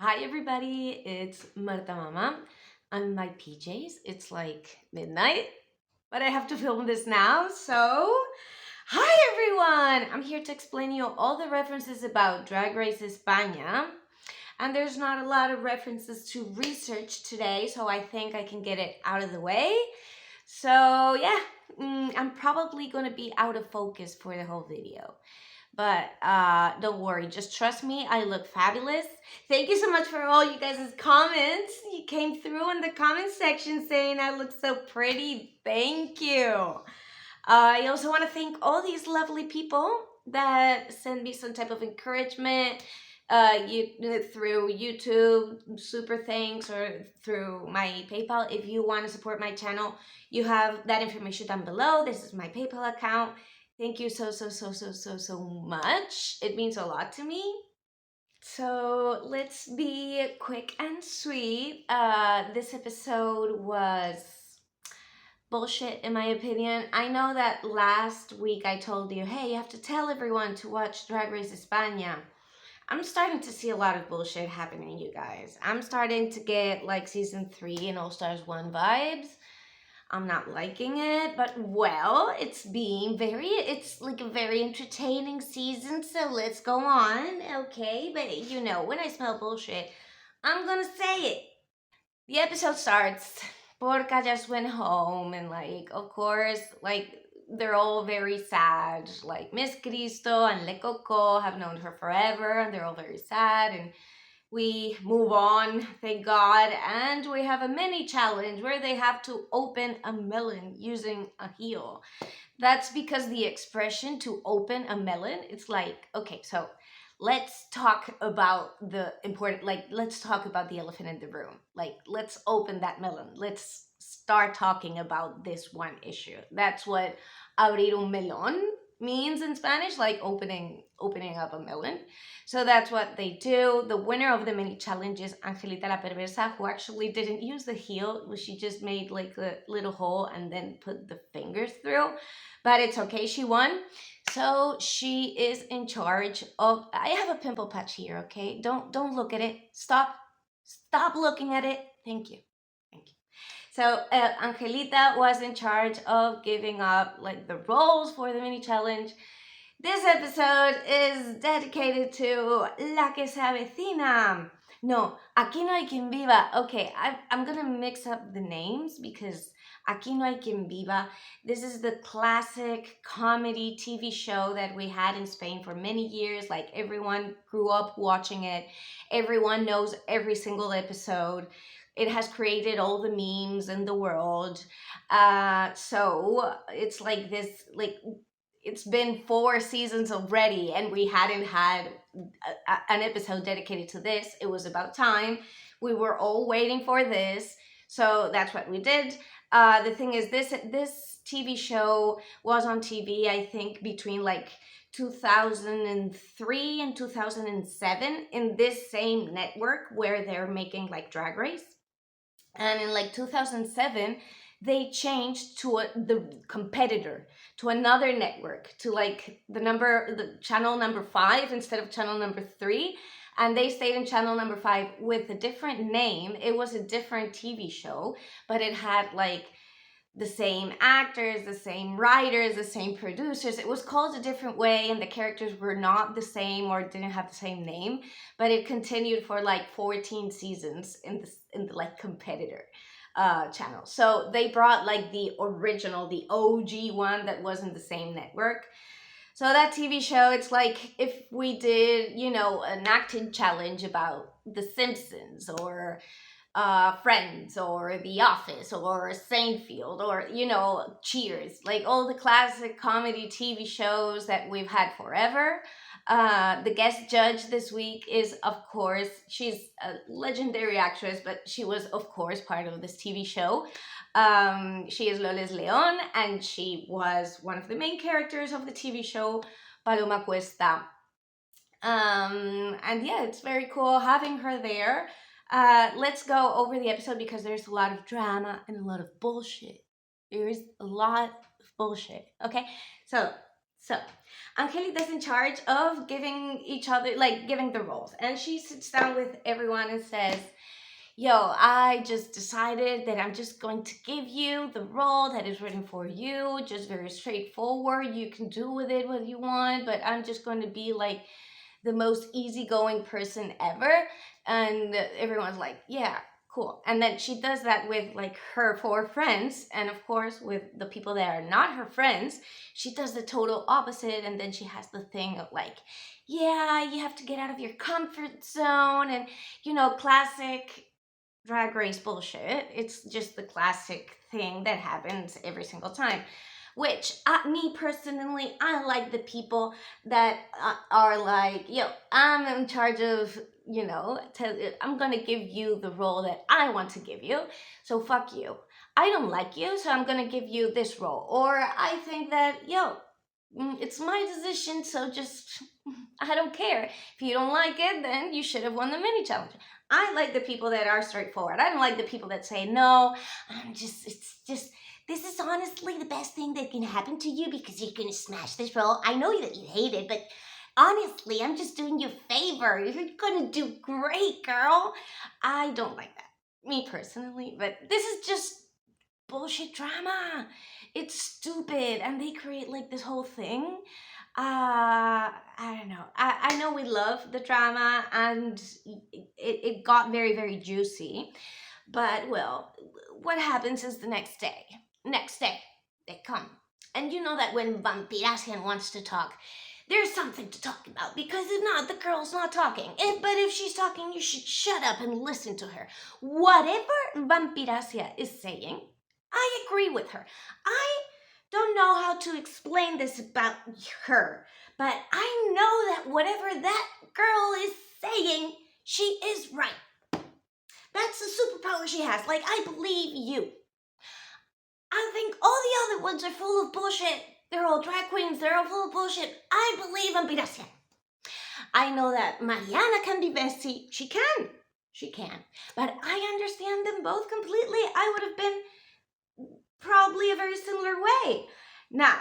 Hi everybody, it's Marta Mama. I'm in my PJs. It's like midnight, but I have to film this now, so hi everyone! I'm here to explain you all the references about Drag Race España. And there's not a lot of references to research today, so I think I can get it out of the way. So yeah, I'm probably gonna be out of focus for the whole video. But don't worry, just trust me, I look fabulous. Thank you so much for all you guys' comments. You came through in the comment section saying I look so pretty. Thank you. I also want to thank all these lovely people that send me some type of encouragement through YouTube, super thanks, or through my PayPal. If you want to support my channel, you have that information down below. This is my PayPal account. Thank you so much. It means a lot to me. So let's be quick and sweet. This episode was bullshit in my opinion. I know that last week I told you, hey, you have to tell everyone to watch Drag Race España. I'm starting to see a lot of bullshit happening, you guys. I'm starting to get like season 3 and All Stars 1 vibes. I'm not liking it, but well, it's like a very entertaining season, so let's go on, okay? But you know, when I smell bullshit, I'm gonna say it. The episode starts, Porca just went home, and like, of course, like, they're all very sad. Like, Miss Kisto and Le Coco have known her forever, and they're all very sad, and we move on, thank God, and we have a mini challenge where they have to open a melon using a heel. That's because the expression to open a melon, it's like, okay, so let's talk about the important, like, let's talk about the elephant in the room. Like, let's open that melon. Let's start talking about this one issue. That's what abrir un melón means in Spanish, like opening up a melon. So that's what they do. The winner of the mini challenge is Angelita la Perversa, who actually didn't use the heel. She just made like a little hole and then put the fingers through. But it's okay, she won. So she is in charge of. I have a pimple patch here, okay? Don't look at it. Stop looking at it. Thank you. So Angelita was in charge of giving up like the roles for the mini challenge. This episode is dedicated to La que se avecina. No, Aquí no hay quien viva. Okay, I'm gonna mix up the names because Aquí no hay quien viva. This is the classic comedy TV show that we had in Spain for many years. Like, everyone grew up watching it. Everyone knows every single episode. It has created all the memes in the world. So it's like this, like, it's been 4 seasons already and we hadn't had an episode dedicated to this. It was about time. We were all waiting for this, so that's what we did. The thing is, this TV show was on TV, I think, between like 2003 and 2007 in this same network where they're making like Drag Race. And in like 2007, they changed to the competitor, to another network, to like the channel number 5 instead of channel number 3. And they stayed in channel number 5 with a different name. It was a different TV show, but it had like the same actors, the same writers, the same producers. It was called a different way and the characters were not the same or didn't have the same name, but it continued for like 14 seasons in the like competitor channel. So they brought like the original, the OG one that was in the same network. So that TV show, it's like if we did, you know, an acting challenge about The Simpsons or Friends or The Office or Seinfeld or, you know, Cheers, like all the classic comedy TV shows that we've had forever. The guest judge this week is, of course, she's a legendary actress, but she was, of course, part of this TV show. She is Loles Leon, and she was one of the main characters of the TV show, Paloma Cuesta. And yeah, it's very cool having her there. Let's go over the episode because there's a lot of drama and a lot of bullshit. There's a lot of bullshit. Okay, so So Angelita's in charge of giving each other, like giving the roles. And she sits down with everyone and says, yo, I just decided that I'm just going to give you the role that is written for you. Just very straightforward. You can do with it what you want, but I'm just going to be like the most easygoing person ever. And everyone's like, yeah, cool. And then she does that with like her 4 friends. And of course, with the people that are not her friends, she does the total opposite. And then she has the thing of like, yeah, you have to get out of your comfort zone. And, you know, classic Drag Race bullshit. It's just the classic thing that happens every single time. Which, me personally, I like the people that are like, yo, I'm in charge of, you know, I'm gonna give you the role that I want to give you, so fuck you. I don't like you, so I'm gonna give you this role. Or I think that, yo, it's my decision, so just, I don't care. If you don't like it, then you should have won the mini challenge. I like the people that are straightforward. I don't like the people that say, no, it's just, this is honestly the best thing that can happen to you because you're going to smash this role. I know that you hate it, but honestly, I'm just doing you a favor. You're going to do great, girl. I don't like that, me personally, but this is just bullshit drama. It's stupid, and they create like this whole thing. I don't know. I know we love the drama, and it got very, very juicy. But, well, what happens is the next day, they come. And you know that when Vampirasian wants to talk, there's something to talk about, because if not, the girl's not talking. But if she's talking, you should shut up and listen to her. Whatever Vampirasia is saying, I agree with her. I don't know how to explain this about her, but I know that whatever that girl is saying, she is right. That's the superpower she has. Like, I believe you. I think all the other ones are full of bullshit. They're all drag queens. They're all full of bullshit. I believe in Vampirasian. I know that Mariana can be messy. She can. But I understand them both completely. I would have been probably a very similar way. Now,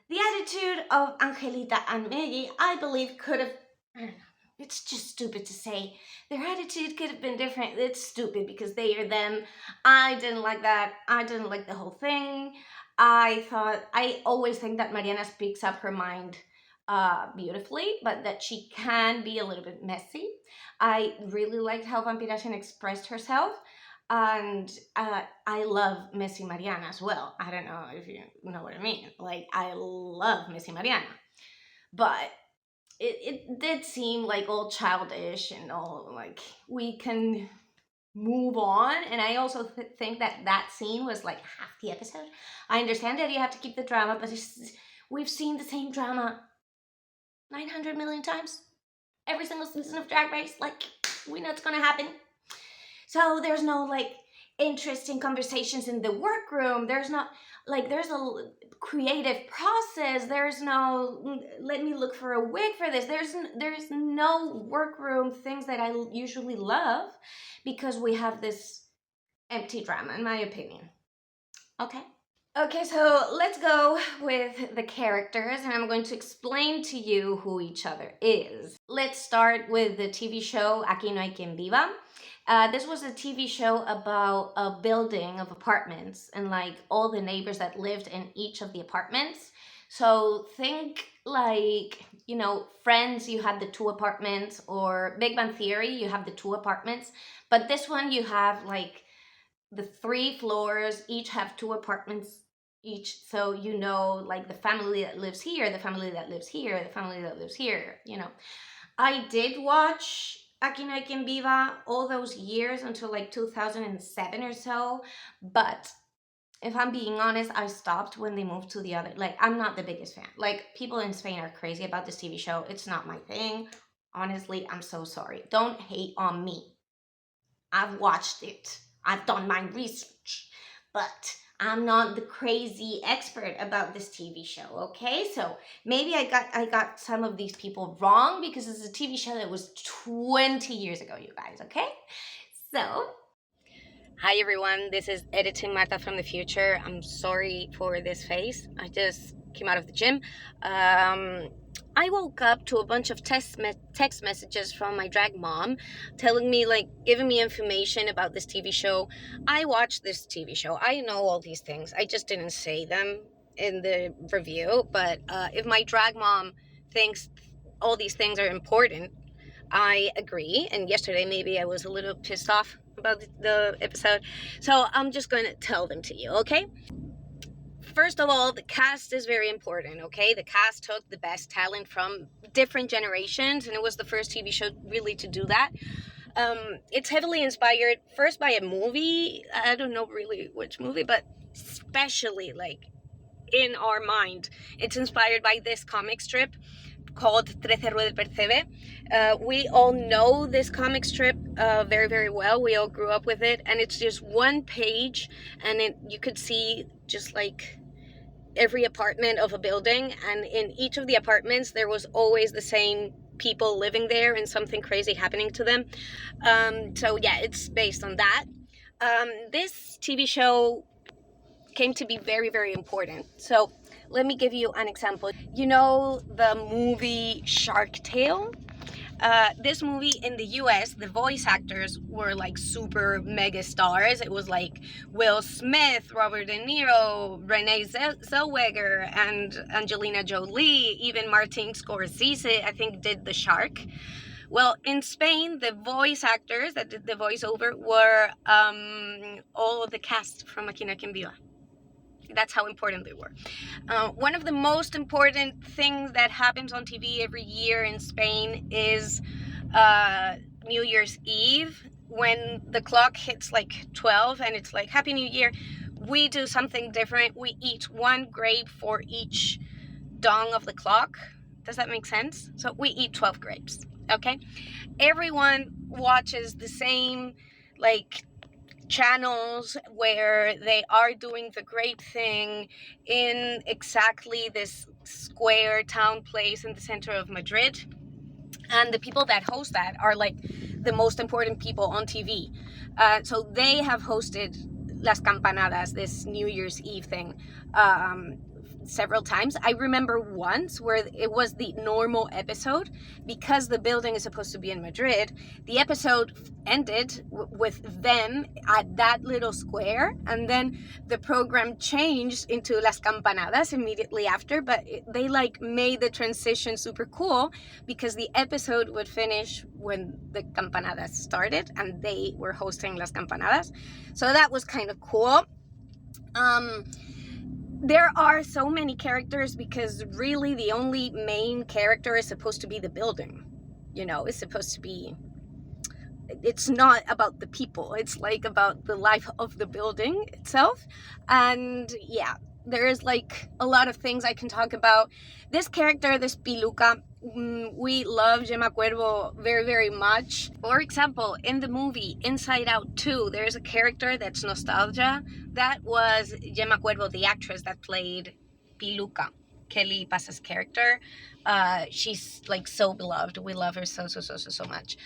the attitude of Angelita and Mei, I believe, could have, I don't know, it's just stupid to say. Their attitude could have been different. It's stupid because they are them. I didn't like that. I didn't like the whole thing. I always think that Mariana speaks up her mind beautifully, but that she can be a little bit messy. I really liked how Vampirasian expressed herself. And I love Messy Mariana as well. I don't know if you know what I mean. Like, I love Messy Mariana. But it did seem like all childish and all like, we can move on. And I also think that that scene was like half the episode. I understand that you have to keep the drama, but we've seen the same drama 900 million times. Every single season of Drag Race. Like, we know it's gonna happen. So there's no like interesting conversations in the workroom. There's not like, there's a creative process. There's no, let me look for a wig for this. There's no workroom things that I usually love, because we have this empty drama, in my opinion. Okay, so let's go with the characters, and I'm going to explain to you who each other is. Let's start with the TV show Aquí, Quien, Viva. This was a TV show about a building of apartments and like all the neighbors that lived in each of the apartments. So think like, you know, Friends, you had the 2 apartments, or Big Bang Theory, you have the 2 apartments. But this one, you have like the 3 floors, each have 2 apartments each. So, you know, like the family that lives here, the family that lives here, the family that lives here, you know. I did watch Aquí, Quien, Viva all those years until like 2007 or so, but if I'm being honest, I stopped when they moved to the other, like, I'm not the biggest fan. Like, people in Spain are crazy about this TV show. It's not my thing. Honestly, I'm so sorry. Don't hate on me. I've watched it. I've done my research, but I'm not the crazy expert about this TV show, okay? So maybe I got some of these people wrong, because it's a TV show that was 20 years ago, you guys, okay? So, hi everyone, this is Editing Marta from the future. I'm sorry for this face. I just came out of the gym. I woke up to a bunch of text messages from my drag mom telling me, like, giving me information about this TV show. I watched this TV show. I know all these things. I just didn't say them in the review. But if my drag mom thinks all these things are important, I agree. And yesterday, maybe I was a little pissed off about the episode. So I'm just going to tell them to you, okay? First of all, the cast is very important, okay? The cast took the best talent from different generations, and it was the first TV show really to do that. It's heavily inspired first by a movie. I don't know really which movie, but especially, like, in our mind, it's inspired by this comic strip called RACE ESPAñA. We all know this comic strip very, very well. We all grew up with it, and it's just one page, and you could see just like every apartment of a building, and in each of the apartments there was always the same people living there and something crazy happening to them. So yeah, it's based on that. This TV show came to be very, very important. So let me give you an example. You know the movie Shark Tale? This movie in the US, the voice actors were like super mega stars. It was like Will Smith, Robert De Niro, Renee Zellweger, and Angelina Jolie. Even Martin Scorsese, I think, did the shark. Well, in Spain, the voice actors that did the voiceover were all of the cast from Aquí, Quien, Viva. That's how important they were. One of the most important things that happens on TV every year in Spain is New Year's Eve. When the clock hits like 12 and it's like Happy New Year, we do something different. We eat one grape for each dong of the clock. Does that make sense? So we eat 12 grapes, okay? Everyone watches the same, like, channels where they are doing the great thing in exactly this square town place in the center of Madrid. And the people that host that are like the most important people on TV. So they have hosted Las Campanadas, this New Year's Eve thing, several times. I remember once where it was the normal episode. Because the building is supposed to be in Madrid, the episode ended with them at that little square, and then the program changed into Las Campanadas immediately after, but they like made the transition super cool because the episode would finish when the Campanadas started and they were hosting Las Campanadas. So that was kind of cool. There are so many characters because really the only main character is supposed to be the building. You know, it's supposed to be, it's not about the people. It's like about the life of the building itself. And yeah, there is like a lot of things I can talk about. This character, this Piluca, we love Gemma Cuervo very, very much. For example, in the movie Inside Out 2, there's a character that's Nostalgia. That was Gemma Cuervo, the actress that played Piluca, Kelly Pasa's character. She's like so beloved. We love her so much.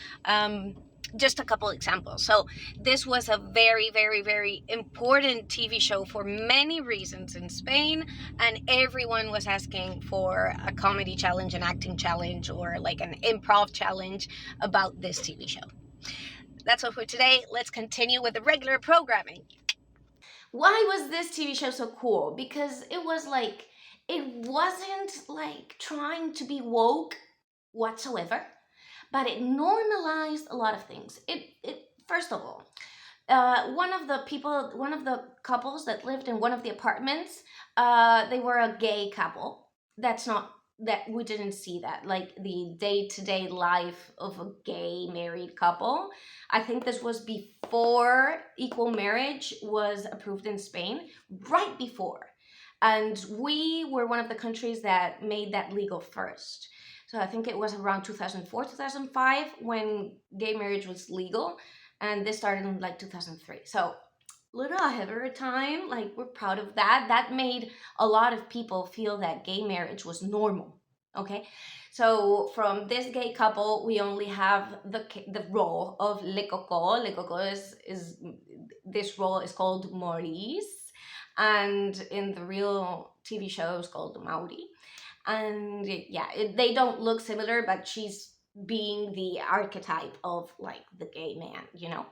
Just a couple examples. So this was a very, very, very important TV show for many reasons in Spain, and everyone was asking for a comedy challenge, an acting challenge, or like an improv challenge about this TV show. That's all for today. Let's continue with the regular programming. Why was this TV show so cool? Because it was like, it wasn't like trying to be woke whatsoever, but it normalized a lot of things. It first of all, one of the couples that lived in one of the apartments, they were a gay couple. That's not, that we didn't see that, like the day-to-day life of a gay married couple. I think this was before equal marriage was approved in Spain, right before. And we were one of the countries that made that legal first. So I think it was around 2004, 2005 when gay marriage was legal, and this started in like 2003. So little ahead of our time, like we're proud of that. That made a lot of people feel that gay marriage was normal, okay? So from this gay couple, we only have the role of Le Coco. Le Coco is this role is called Maurice. and in the real TV show it's called Maori. And yeah, they don't look similar, but she's being the archetype of like the gay man, you know.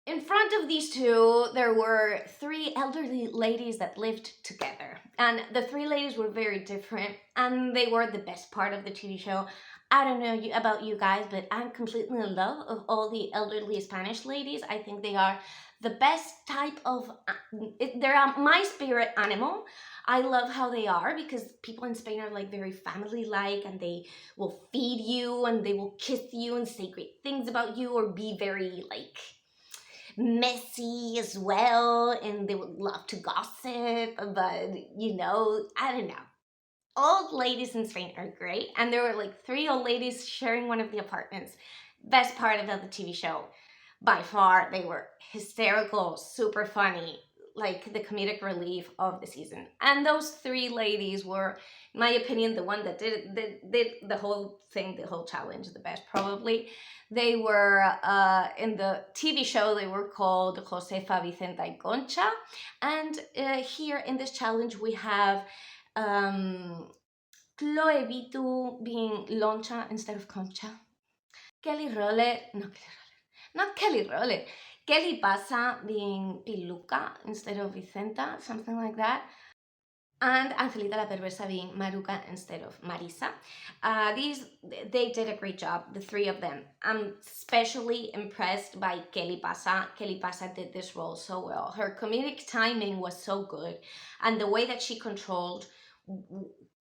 In front of these two, there were three elderly ladies that lived together. And the three ladies were very different, and they were the best part of the TV show. I don't know about you guys, but I'm completely in love of all the elderly Spanish ladies. I think they are the best type of, they're my spirit animal. I love how they are because people in Spain are like very family-like, and they will feed you and they will kiss you and say great things about you, or be very like messy as well, and they would love to gossip, but you know, I don't know. Old ladies in Spain are great, and there were like three old ladies sharing one of the apartments. Best part about the TV show. By far, they were hysterical, super funny, like the comedic relief of the season. And those three ladies were, in my opinion, the one that did the whole thing, the whole challenge, the best probably. They were, in the TV show, they were called Josefa, Vicenta, y Concha. And here in this challenge, we have Chloe Vitu being Loncha instead of Concha. Kelly Rolle, not Kelly Rolle. Kelly Pasa being Piluca instead of Vicenta, something like that. And Angelita la Perversa being Maruca instead of Marisa. They did a great job, the three of them. I'm especially impressed by Kelly Pasa. Kelly Pasa did this role so well. Her comedic timing was so good, and the way that she controlled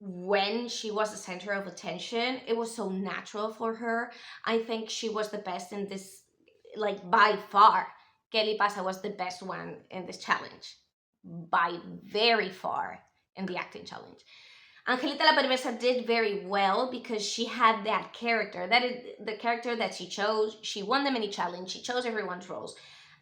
when she was the center of attention, it was so natural for her. I think she was the best in this, like by far. Kelly Pasa was the best one in this challenge, by very far, in the acting challenge. Angelita la Perversa did very well because she had that character. That is the character that she chose. She won the mini challenge. She chose everyone's roles.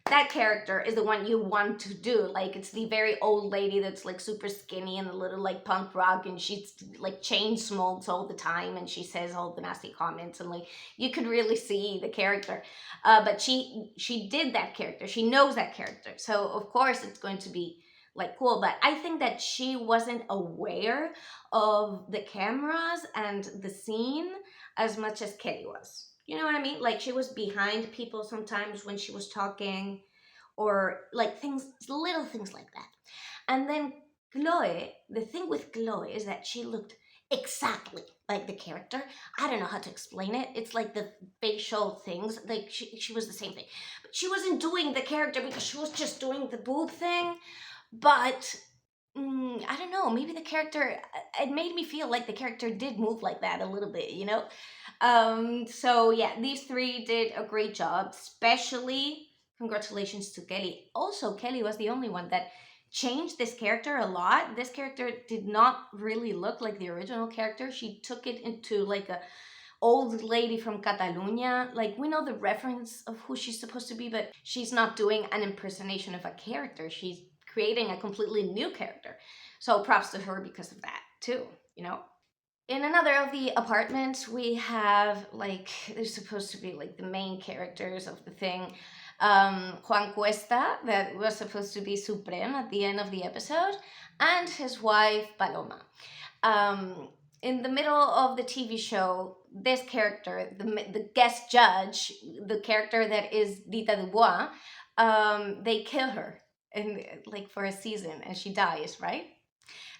That character is the one you want to do. Like, it's the very old lady that's like super skinny and a little like punk rock, and she's like chain smokes all the time, and she says all the nasty comments, and like you could really see the character. But she did that character. She knows that character, so of course it's going to be like cool. But I think that she wasn't aware of the cameras and the scene as much as Kelly was. You know what I mean? Like, she was behind people sometimes when she was talking, or like things, little things like that. And then Chloe, the thing with Chloe is that she looked exactly like the character. I don't know how to explain it. It's like the facial things, like she was the same thing. But she wasn't doing the character because she was just doing the boob thing. But I don't know, maybe the character, it made me feel like the character did move like that a little bit, you know? So yeah, these three did a great job, especially congratulations to Kelly. Also, Kelly was the only one that changed this character a lot. This character did not really look like the original character. She took it into like a old lady from Catalunya. Like, we know the reference of who she's supposed to be, but she's not doing an impersonation of a character. She's creating a completely new character. So props to her because of that too, you know? In another of the apartments, we have like, they're supposed to be like the main characters of the thing. Juan Cuesta, that was supposed to be Supreme at the end of the episode, and his wife Paloma. In the middle of the TV show, this character, the guest judge, the character that is Dita Dubois, they kill her in like for a season, and she dies, right?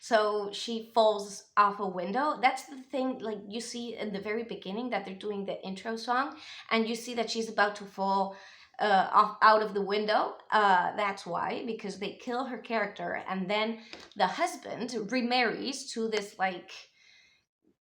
So she falls off a window. That's the thing, like you see in the very beginning that they're doing the intro song, and you see that she's about to fall off out of the window. That's why, because they kill her character, and then the husband remarries to this like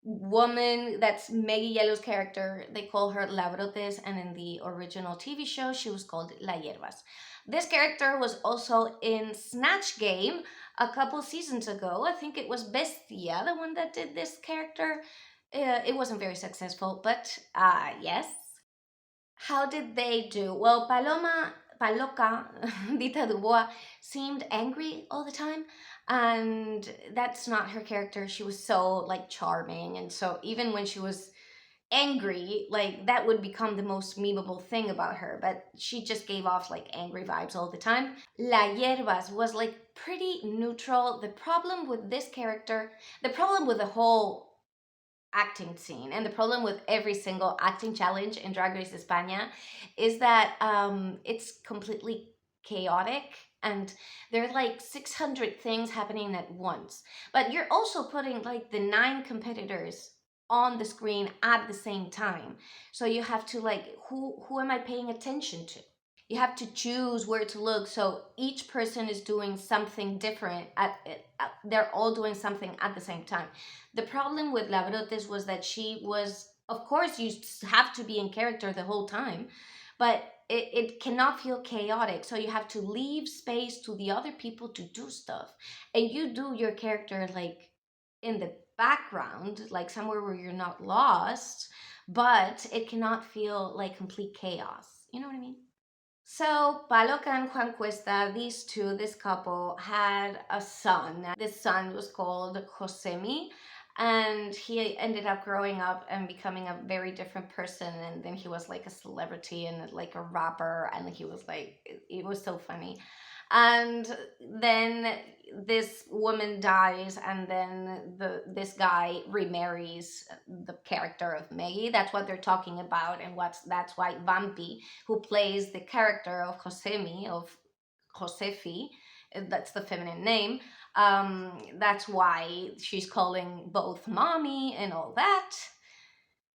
woman that's Mei Yellow's character. They call her Labrotes, and in the original TV show, she was called La Hierbas. This character was also in Snatch Game a couple seasons ago. I think it was Bestia, the one that did this character. It wasn't very successful, but yes. How did they do? Well, Paloca, Dita Dubois, seemed angry all the time, and that's not her character. She was so like charming, and so even when she was angry, like that would become the most memeable thing about her, but she just gave off like angry vibes all the time. La Hierbas was like pretty neutral. The problem with this character, the problem with the whole acting scene and the problem with every single acting challenge in Drag Race España is that it's completely chaotic and there are like 600 things happening at once, but you're also putting like the 9 competitors on the screen at the same time, so you have to like, who am I paying attention to? You have to choose where to look, so each person is doing something different they're all doing something at the same time. The problem with Labrotes was that she was, of course you have to be in character the whole time, but it cannot feel chaotic, so you have to leave space to the other people to do stuff, and you do your character like in the background, like somewhere where you're not lost, but it cannot feel like complete chaos, you know what I mean? So Paloca and Juan Cuesta, these two, this couple, had a son. This son was called Josemi, and he ended up growing up and becoming a very different person. And then he was like a celebrity and like a rapper, and he was like, it was so funny. And then this woman dies, and then this guy remarries the character of Maggie. That's what they're talking about, and that's why Vampi, who plays the character of Josemi, of Josefi, that's the feminine name, that's why she's calling both mommy and all that.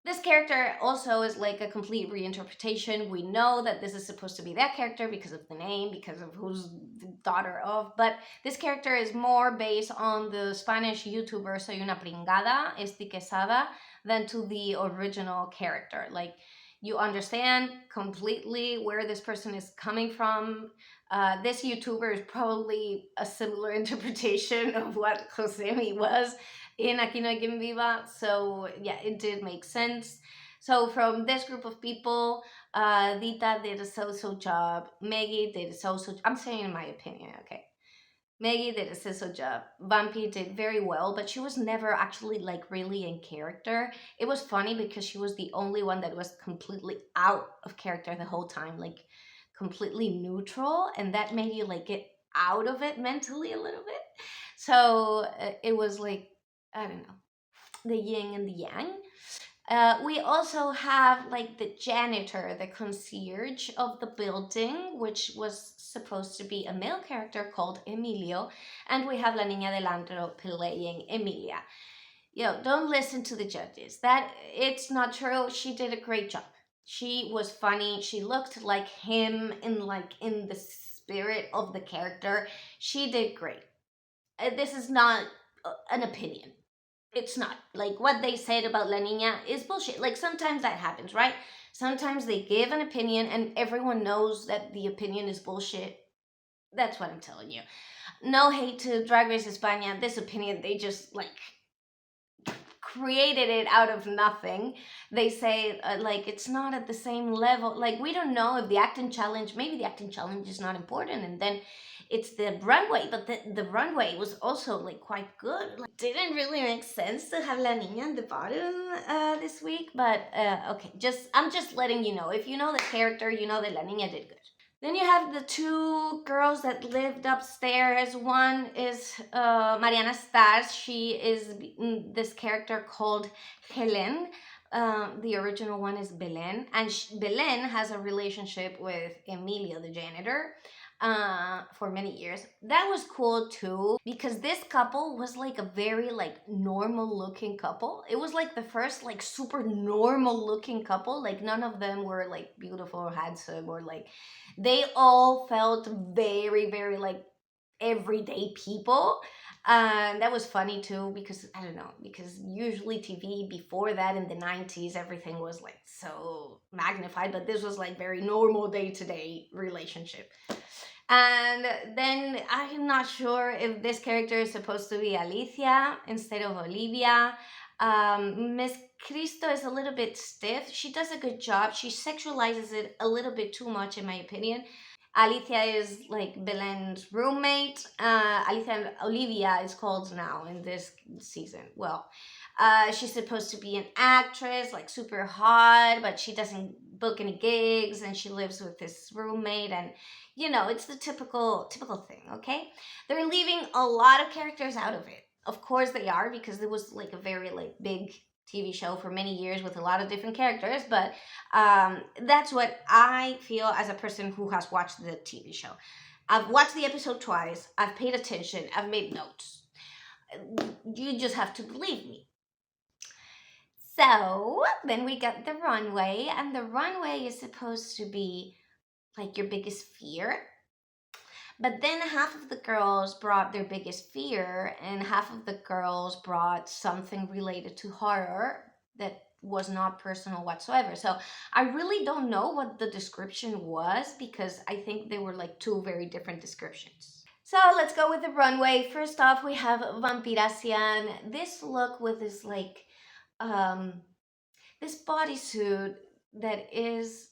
This character also is like a complete reinterpretation. We know that this is supposed to be that character because of the name, because of who's the daughter of, but this character is more based on the Spanish YouTuber Soy una pringada, Esti Quesada, than to the original character. Like, you understand completely where this person is coming from. This YouTuber is probably a similar interpretation of what Josemi was in Aquí, Quien, Viva. So yeah, it did make sense. So from this group of people, Dita did a so-so job. Maggie did a so-so. I'm saying in my opinion, okay. Maggie did a so-so job. Vampi did very well, but she was never actually like really in character. It was funny because she was the only one that was completely out of character the whole time, like completely neutral, and that made you like get out of it mentally a little bit. So it was like, I don't know, the yin and the yang. We also have like the janitor, the concierge of the building, which was supposed to be a male character called Emilio, and we have La Niña del Antro playing Emilia. Don't listen to the judges. That it's not true. She did a great job. She was funny. She looked like him in the spirit of the character. She did great. This is not an opinion. It's not. Like, what they said about La Niña is bullshit. Like, sometimes that happens, right? Sometimes they give an opinion and everyone knows that the opinion is bullshit. That's what I'm telling you. No hate to Drag Race España. This opinion, they just, like, created it out of nothing. They say, like, it's not at the same level. Like, we don't know if the acting challenge, maybe the acting challenge is not important, and then it's the runway, but the runway was also like quite good. Like, didn't really make sense to have La Niña in the bottom this week, but okay, I'm just letting you know. If you know the character, you know that La Niña did good. Then you have the two girls that lived upstairs. One is Mariana Stars. She is this character called Helen. The original one is Belen, and Belen has a relationship with Emilio, the janitor, for many years. That was cool too, because this couple was like a very like normal looking couple. It was like the first like super normal looking couple. Like, none of them were like beautiful or handsome, or like, they all felt very, very like everyday people. And that was funny too, because I don't know, because usually TV before that in the 90s, everything was like so magnified, but this was like very normal day-to-day relationship. And then I'm not sure if this character is supposed to be Alysia instead of Olivia. Miss Kisto is a little bit stiff. She does a good job. She sexualizes it a little bit too much, in my opinion. Alysia is like Belen's roommate. Alysia and Olivia is called now in this season. Well, She's supposed to be an actress, like super hot, but she doesn't book any gigs, and she lives with this roommate, and it's the typical thing. Okay, they're leaving a lot of characters out of it. Of course they are, because it was like a very like big TV show for many years with a lot of different characters. But that's what I feel as a person who has watched the TV show. I've watched the episode twice. I've paid attention. I've made notes. You just have to believe me. So then we got the runway, and the runway is supposed to be like your biggest fear. But then half of the girls brought their biggest fear, and half of the girls brought something related to horror that was not personal whatsoever. So I really don't know what the description was, because I think they were like two very different descriptions. So let's go with the runway. First off, we have Vampiracian. This look with this like this bodysuit that is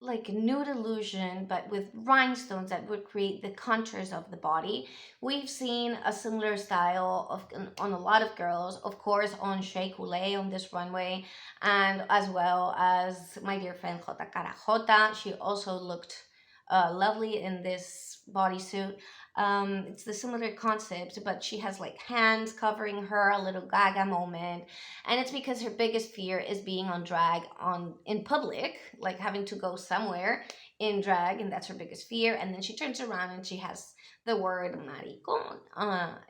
like a nude illusion, but with rhinestones that would create the contours of the body. We've seen a similar style on a lot of girls, of course, on Shea Coulee on this runway, and as well as my dear friend Jota Carajota. She also looked lovely in this bodysuit. It's the similar concept, but she has like hands covering her, a little gaga moment, and it's because her biggest fear is being on drag in public, like having to go somewhere in drag, and that's her biggest fear. And then she turns around and she has the word maricon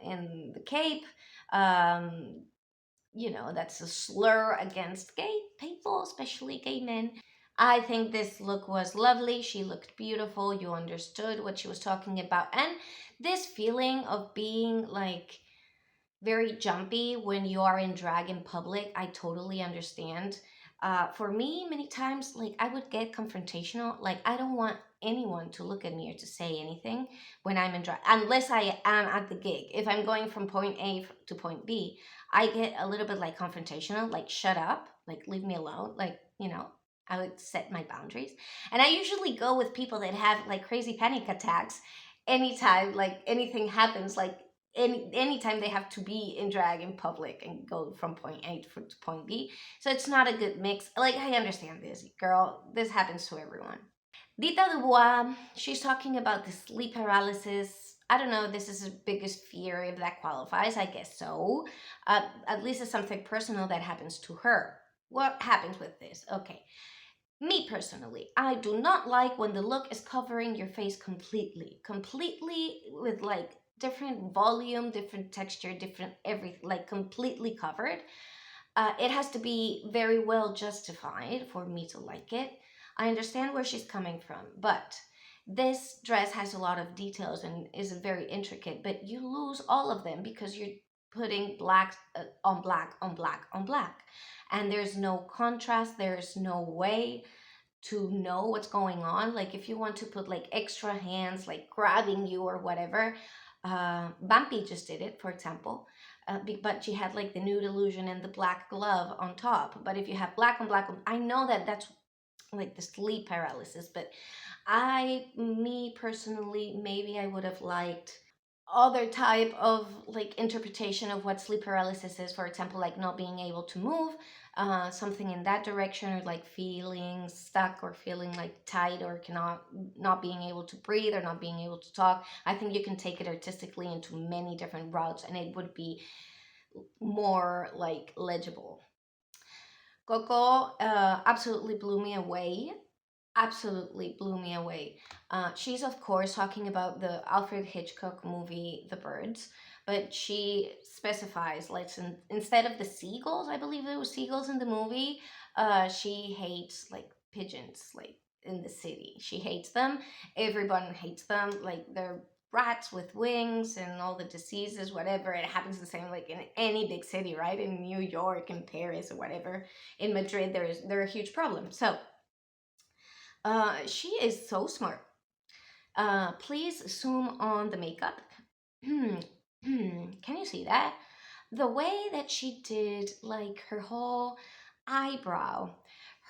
in the cape. That's a slur against gay people, especially gay men. I think this look was lovely. She looked beautiful. You understood what she was talking about. And this feeling of being like very jumpy when you are in drag in public, I totally understand. For me, many times, like I would get confrontational. Like I don't want anyone to look at me or to say anything when I'm in drag, unless I am at the gig. If I'm going from point A to point B, I get a little bit like confrontational, like shut up, like leave me alone, like I would set my boundaries. And I usually go with people that have like crazy panic attacks anytime like anything happens, like anytime they have to be in drag in public and go from point A to point B. So it's not a good mix. Like I understand this, girl. This happens to everyone. Dita Dubois, she's talking about the sleep paralysis. I don't know, this is her biggest fear, if that qualifies. I guess so. At least it's something personal that happens to her. What happens with this? Okay. Me personally, I do not like when the look is covering your face completely with like different volume, different texture, different everything, like completely covered. It has to be very well justified for me to like it. I understand where she's coming from, but this dress has a lot of details and is very intricate, but you lose all of them because you're putting black on black on black on black. And there's no contrast, there's no way to know what's going on. Like if you want to put like extra hands like grabbing you or whatever, Bumpy just did it, for example. But she had like the nude illusion and the black glove on top. But if you have black on black, I know that that's like the sleep paralysis. But me personally, maybe I would have liked other type of like interpretation of what sleep paralysis is. For example, like not being able to move, something in that direction, or like feeling stuck or feeling like tight, or cannot not being able to breathe or not being able to talk. I think you can take it artistically into many different routes, and it would be more like legible. Coco absolutely blew me away. Absolutely blew me away. She's, of course, talking about the Alfred Hitchcock movie, The Birds, but she specifies, like, instead of the seagulls, I believe there was seagulls in the movie, she hates, like, pigeons, like, in the city. She hates them. Everyone hates them. Like, they're rats with wings and all the diseases, whatever. It happens the same like in any big city, right? In New York, in Paris, or whatever. In Madrid, they're a huge problem. So she is so smart. Please zoom on the makeup. Can you see that? The way that she did like her whole eyebrow,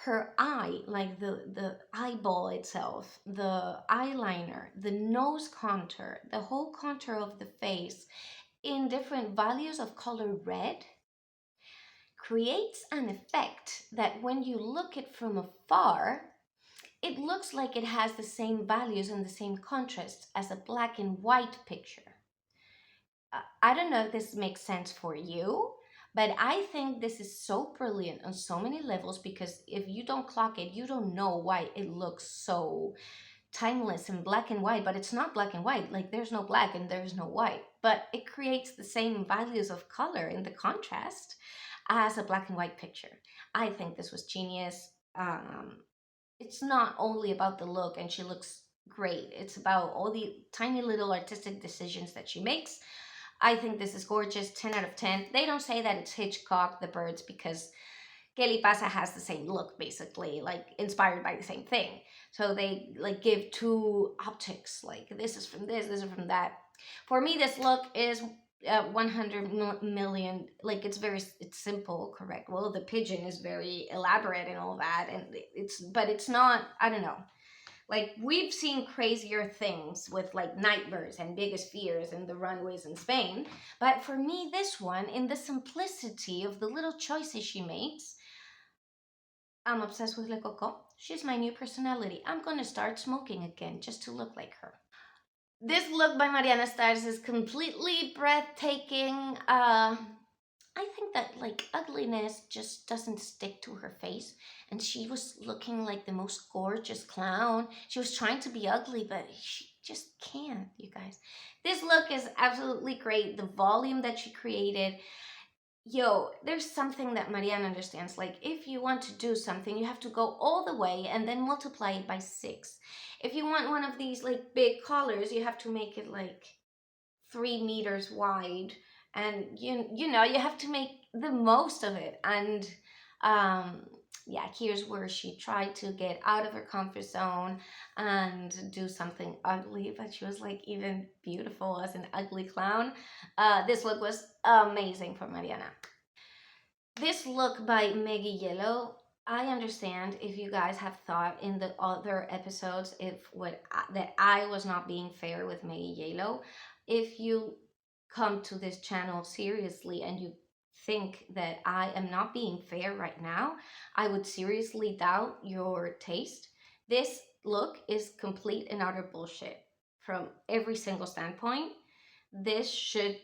her eye, like the eyeball itself, the eyeliner, the nose contour, the whole contour of the face in different values of color red. creates an effect that when you look it from afar, it looks like it has the same values and the same contrast as a black and white picture. I don't know if this makes sense for you, but I think this is so brilliant on so many levels, because if you don't clock it, you don't know why it looks so timeless and black and white, but it's not black and white. Like, there's no black and there's no white, but it creates the same values of color in the contrast as a black and white picture. I think this was genius. It's not only about the look and she looks great, it's about all the tiny little artistic decisions that she makes. I think this is gorgeous, 10 out of 10. They don't say that it's Hitchcock, the birds, because ¿Qué le pasa has the same look, basically, like inspired by the same thing. So they like give two optics, like this is from this is from that. For me, this look is 100 million. Like, it's simple, correct? Well, the pigeon is very elaborate and all that, and but it's not, I don't know. Like, we've seen crazier things with like nightmares and biggest fears and the runways in Spain. But for me, this one, in the simplicity of the little choices she makes, I'm obsessed with Le Coco. She's my new personality. I'm gonna start smoking again just to look like her. This look by Mariana Stars is completely breathtaking. I think that like ugliness just doesn't stick to her face, and she was looking like the most gorgeous clown. She was trying to be ugly, but she just can't, you guys. This look is absolutely great. The volume that she created. Yo, there's something that Mariana understands. Like, if you want to do something, you have to go all the way and then multiply it by 6. If you want one of these like big collars, you have to make it like 3 meters wide, and you know, you have to make the most of it. And yeah, here's where she tried to get out of her comfort zone and do something ugly, but she was like even beautiful as an ugly clown. This look was amazing for Mariana. This look by Mei Yellow, I understand if you guys have thought in the other episodes that I was not being fair with Mei Yellow. If you come to this channel seriously and you think that I am not being fair right now, I would seriously doubt your taste. This look is complete and utter bullshit from every single standpoint. This should,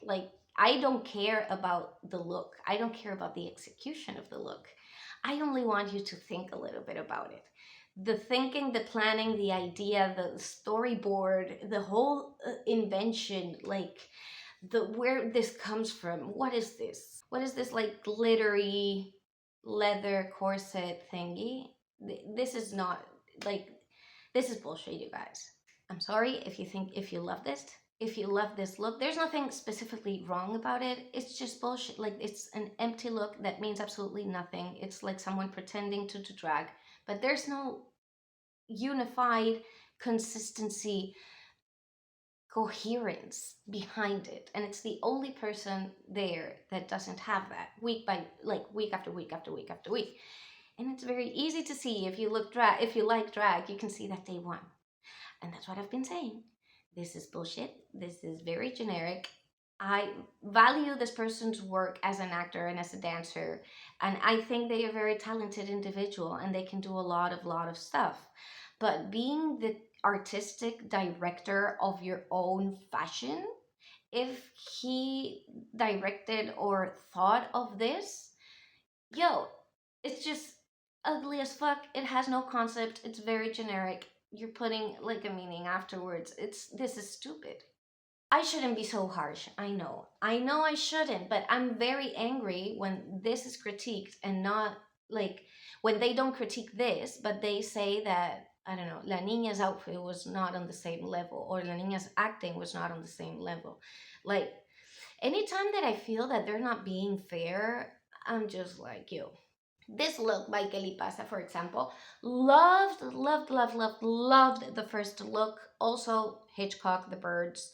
like, I don't care about the look. I don't care about the execution of the look. I only want you to think a little bit about it. The thinking, the planning, the idea, the storyboard, the whole invention, like where this comes from. What is this? What is this like glittery leather corset thingy? This is not like, this is bullshit, you guys. I'm sorry if you love this. If you love this look, there's nothing specifically wrong about it. It's just bullshit. Like, it's an empty look that means absolutely nothing. It's like someone pretending to drag, but there's no unified consistency, coherence behind it. And it's the only person there that doesn't have that, week after week after week after week. And it's very easy to see. If you like drag, you can see that day one. And that's what I've been saying. This is bullshit. This is very generic. I value this person's work as an actor and as a dancer, and I think they are a very talented individual and they can do a lot of stuff. But being the artistic director of your own fashion, if he directed or thought of this, yo, it's just ugly as fuck. It has no concept. It's very generic. You're putting like a meaning afterwards. This is stupid. I shouldn't be so harsh. I know I shouldn't, but I'm very angry when this is critiqued, and not like when they don't critique this, but they say that, I don't know, La Niña's outfit was not on the same level, or La Niña's acting was not on the same level. Like, anytime that I feel that they're not being fair, I'm just like, yo. This look by ¿Qué le pasa, for example, loved the first look. Also, Hitchcock, the birds.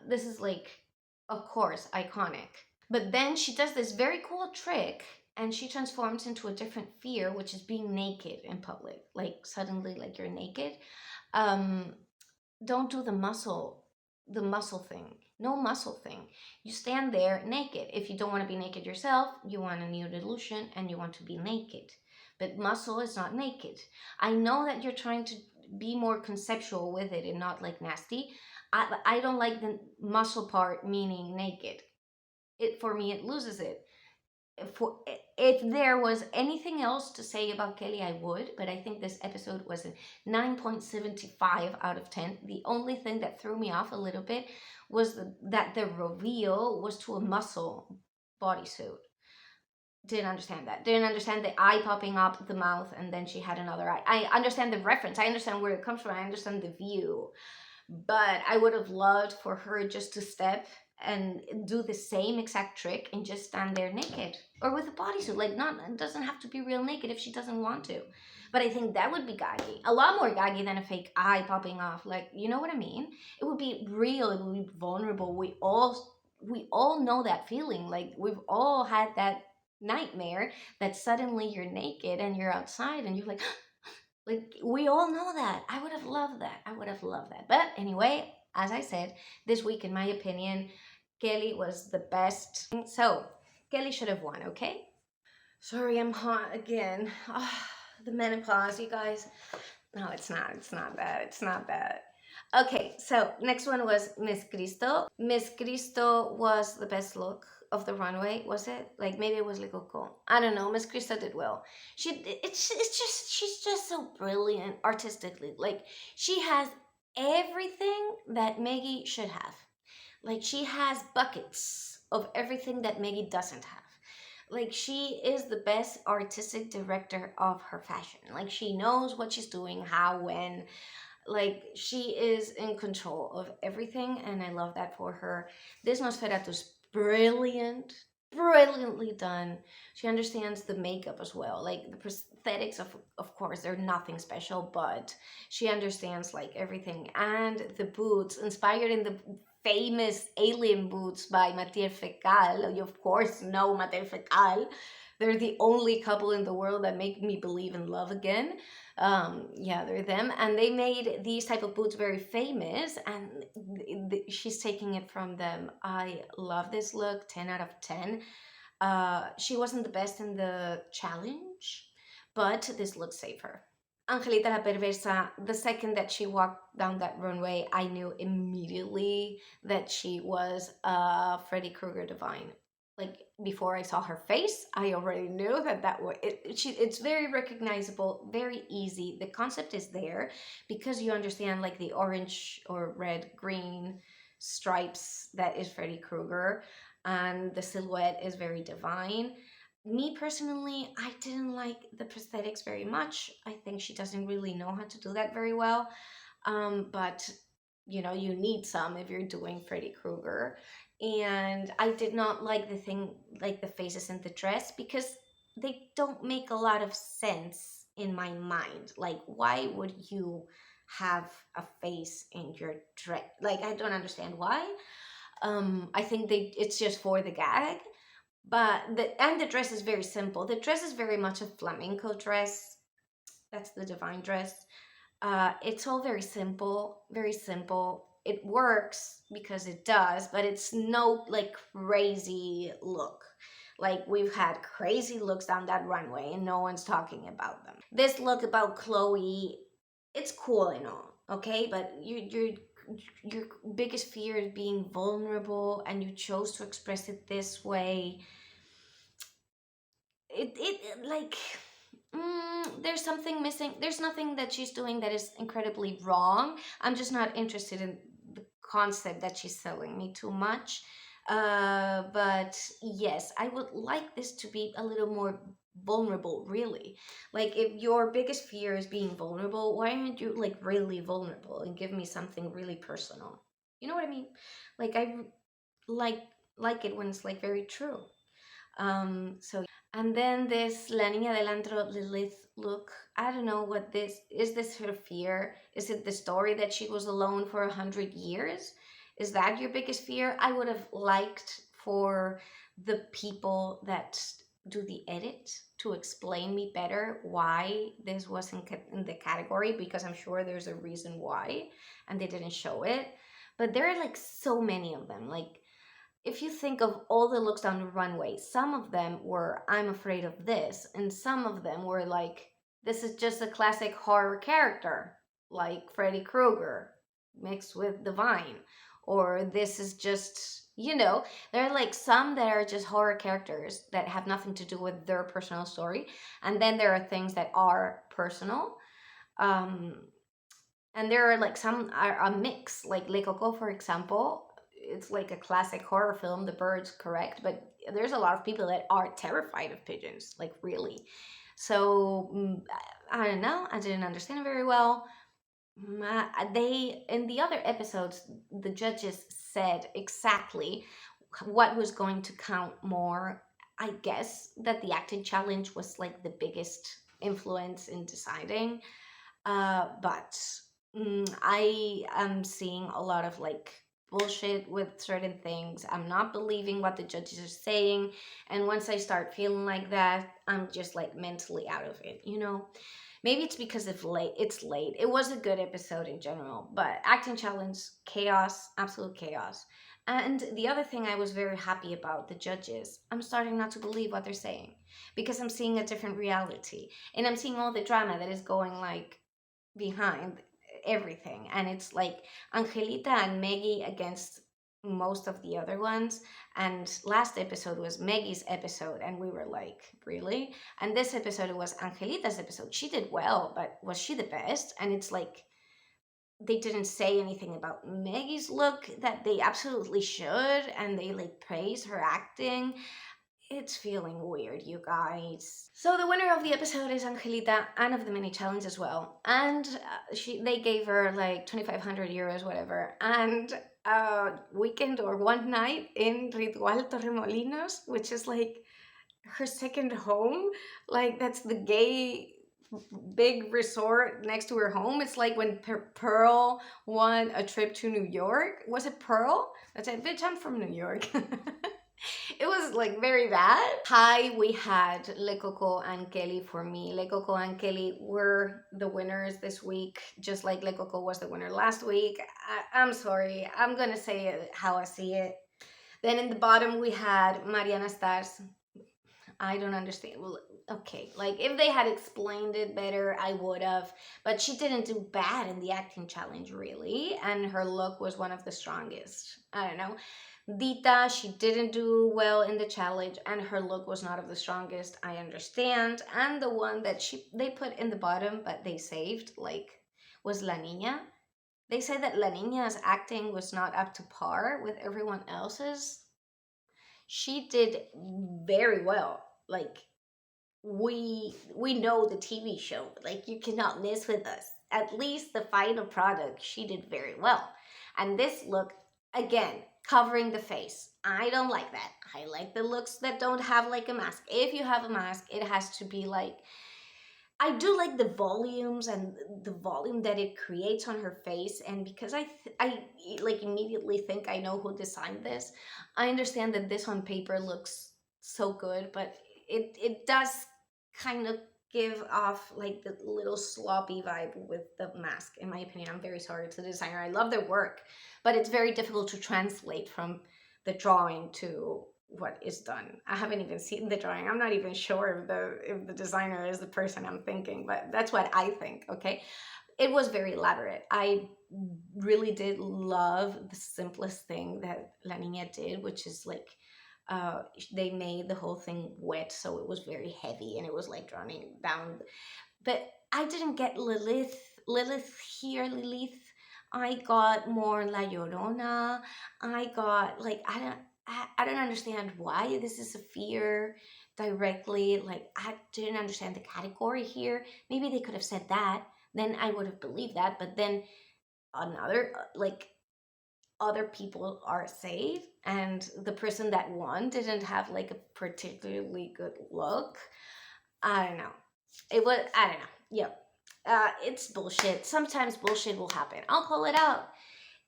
This is like, of course, iconic. But then she does this very cool trick, and she transforms into a different fear, which is being naked in public. Like, suddenly, like, you're naked. Don't do the muscle the muscle thing. No muscle thing. You stand there naked. If you don't want to be naked yourself, you want a nude illusion and you want to be naked. But muscle is not naked. I know that you're trying to be more conceptual with it and not like nasty. I don't like the muscle part meaning naked. For me, it loses it. If there was anything else to say about Kelly, I would, but I think this episode was a 9.75 out of 10. The only thing that threw me off a little bit was that the reveal was to a muscle bodysuit. Didn't understand that. Didn't understand the eye popping up the mouth and then she had another eye. I understand the reference. I understand where it comes from. I understand the view. But I would have loved for her just to step and do the same exact trick and just stand there naked or with a bodysuit. Like, not, it doesn't have to be real naked if she doesn't want to. But I think that would be gaggy. A lot more gaggy than a fake eye popping off. Like, you know what I mean? It would be real. It would be vulnerable. We all know that feeling. Like, we've all had that nightmare that suddenly you're naked and you're outside and you're like, we all know that. I would have loved that. I would have loved that. But anyway, as I said, this week, in my opinion, Kelly was the best. So, Kelly should have won, okay? Sorry, I'm hot again. Oh, the menopause, you guys. No, it's not. It's not bad. It's not bad. Okay, so next one was Miss Kisto. Miss Kisto was the best look of the runway, was it? Like, maybe it was Le Coco. I don't know. Miss Kisto did well. She's just so brilliant artistically. Like, she has everything that Maggie should have. Like, she has buckets of everything that Maggie doesn't have. Like, she is the best artistic director of her fashion. Like, she knows what she's doing, how, when. Like, she is in control of everything, and I love that for her. This Nosferatu's brilliant, brilliantly done. She understands the makeup as well. Like, the prosthetics, of course, they're nothing special, but she understands, like, everything. And the boots, inspired in the famous alien boots by Matière Fécale. You, of course, know Matière Fécale. They're the only couple in the world that make me believe in love again. Yeah, they're them. And they made these type of boots very famous, and she's taking it from them. I love this look, 10 out of 10. She wasn't the best in the challenge, but this look saved her. Angelita la Perversa, the second that she walked down that runway, I knew immediately that she was Freddy Krueger divine. Like, before I saw her face, I already knew that was it. It's very recognizable, very easy. The concept is there because you understand, like, the orange or red, green stripes that is Freddy Krueger, and the silhouette is very divine. Me personally, I didn't like the prosthetics very much. I think she doesn't really know how to do that very well. But you know, you need some if you're doing Freddy Krueger. And I did not like the thing, like the faces in the dress, because they don't make a lot of sense in my mind. Like, why would you have a face in your dress? Like, I don't understand why. I think it's just for the gag. But the dress is very simple. The dress is very much a flamenco dress. That's the divine dress. It's all very simple, very simple. It works because it does, but it's no, like, crazy look. Like, we've had crazy looks down that runway and no one's talking about them. This look about Chloe, it's cool and all, okay? But your biggest fear is being vulnerable, and you chose to express it this way. There's something missing. There's nothing that she's doing that is incredibly wrong. I'm just not interested in the concept that she's selling me too much. But yes, I would like this to be a little more vulnerable, really. Like, if your biggest fear is being vulnerable, why aren't you, like, really vulnerable and give me something really personal? You know what I mean? Like, I like it when it's, like, very true. So, and then this La Niña del Antro Lilith look. I don't know what this is. This her fear? Is it the story that she was alone for 100 years? Is that your biggest fear? I would have liked for the people that do the edit to explain me better why this wasn't in the category, because I'm sure there's a reason why, and they didn't show it. but there are like so many of them. Like, if you think of all the looks down the runway, some of them were I'm afraid of this, and some of them were like this is just a classic horror character, like Freddy Krueger mixed with Divine, or this is just, there are like some that are just horror characters that have nothing to do with their personal story, and then there are things that are personal. Um, and there are like some are a mix, like Le Coco, for example. It's like a classic horror film, The Birds, correct? But there's a lot of people that are terrified of pigeons, like really. So I don't know. I didn't understand very well. They in the other episodes, the judges said exactly what was going to count more. I guess that the acting challenge was like the biggest influence in deciding. But I am seeing a lot of like bullshit with certain things. I'm not believing what the judges are saying. And once I start feeling like that, I'm just like mentally out of it, Maybe it's because it's late. It was a good episode in general, but acting challenge, chaos, absolute chaos. And the other thing I was very happy about the judges, I'm starting not to believe what they're saying because I'm seeing a different reality. And I'm seeing all the drama that is going like behind everything, and it's like Angelita and Maggie against most of the other ones, and last episode was Maggie's episode and we were like, really? And this episode, it was Angelita's episode. She did well, but was she the best? And it's like they didn't say anything about Maggie's look that they absolutely should, and they like praise her acting. It's feeling weird, you guys. So the winner of the episode is Angelita, and of the mini challenge as well. And they gave her like 2,500 euros, whatever, and a weekend or one night in Ritual Torremolinos, which is like her second home. Like that's the gay big resort next to her home. It's like when Pearl won a trip to New York. Was it Pearl? That's it. Bitch, I'm from New York. It was like very bad. Hi, we had Le Coco and Kelly for me. Le Coco and Kelly were the winners this week, just like Le Coco was the winner last week. I'm sorry. I'm going to say it how I see it. Then in the bottom, we had Mariana Stars. I don't understand. Well, okay, like if they had explained it better, I would have. But she didn't do bad in the acting challenge, really. And her look was one of the strongest. I don't know. Dita, she didn't do well in the challenge, and her look was not of the strongest. I understand. And the one that they put in the bottom, but they saved, like, was La Niña. They said that La Niña's acting was not up to par with everyone else's. She did very well. Like, we know the TV show. Like, you cannot miss with us. At least the final product, she did very well. And this look, again, covering the face. I don't like that. I like the looks that don't have like a mask. If you have a mask, it has to be like, I do like the volumes and the volume that it creates on her face. And because I like immediately think I know who designed this, I understand that this on paper looks so good, but it does kind of give off like the little sloppy vibe with the mask, in my opinion. I'm very sorry to the designer. I love their work, but it's very difficult to translate from the drawing to what is done. I haven't even seen the drawing. I'm not even sure if the designer is the person I'm thinking, but that's what I think, okay? It was very elaborate. I really did love the simplest thing that La Niña did, which is like they made the whole thing wet, so it was very heavy and it was like drowning down. But I didn't get Lilith here. I got more La Llorona. I got like I don't understand why this is a fear directly. Like I didn't understand the category here. Maybe they could have said that, then I would have believed that. But then another like other people are safe, and the person that won didn't have like a particularly good look. I don't know. I don't know. Yep. It's bullshit. Sometimes bullshit will happen. I'll call it out.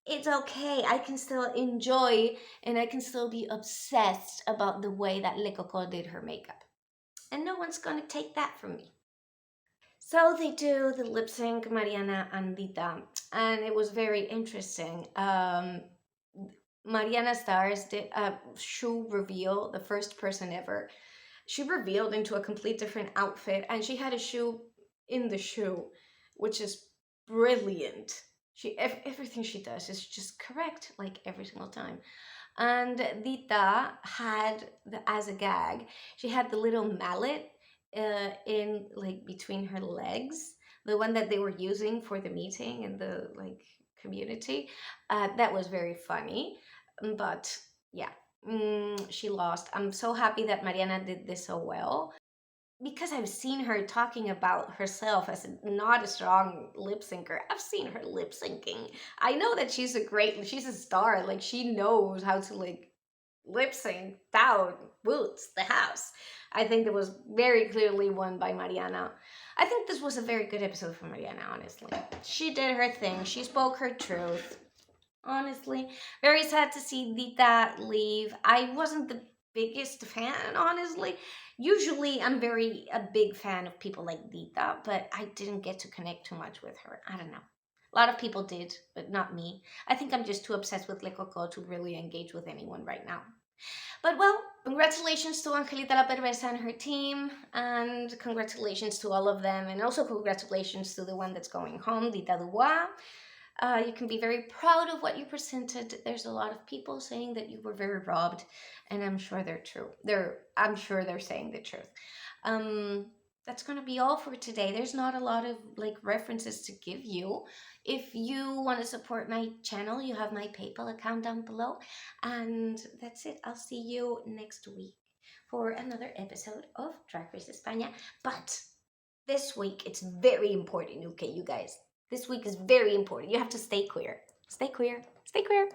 It's okay. I can still enjoy and I can still be obsessed about the way that Le Coco did her makeup. And no one's gonna take that from me. So they do the lip sync, Mariana and Anita, and it was very interesting. Mariana Stars did a shoe reveal, the first person ever. She revealed into a complete different outfit, and she had a shoe in the shoe, which is brilliant. Everything she does is just correct, like every single time. And Dita had as a gag, she had the little mallet in like between her legs, the one that they were using for the meeting and the like community. That was very funny, but yeah, she lost. I'm so happy that Mariana did this so well, because I've seen her talking about herself as not a strong lip syncer. I've seen her lip syncing. I know that she's a star. Like, she knows how to like lip sync down boots the house. I think it was very clearly won by Mariana. I think this was a very good episode for Mariana, honestly. She did her thing. She spoke her truth. Honestly, very sad to see Dita leave. I wasn't the biggest fan, honestly. Usually, I'm a big fan of people like Dita, but I didn't get to connect too much with her. I don't know. A lot of people did, but not me. I think I'm just too obsessed with Le Coco to really engage with anyone right now. But well, congratulations to Angelita La Perversa and her team, and congratulations to all of them, and also congratulations to the one that's going home, Dita Dubois. You can be very proud of what you presented. There's a lot of people saying that you were very robbed, and I'm sure they're true. I'm sure they're saying the truth. That's gonna be all for today. There's not a lot of like references to give you. If you want to support my channel, you have my PayPal account down below, and that's it. I'll see you next week for another episode of Drag Race España. But this week it's very important, okay, you guys. This week is very important. You have to stay queer. Stay queer. Stay queer.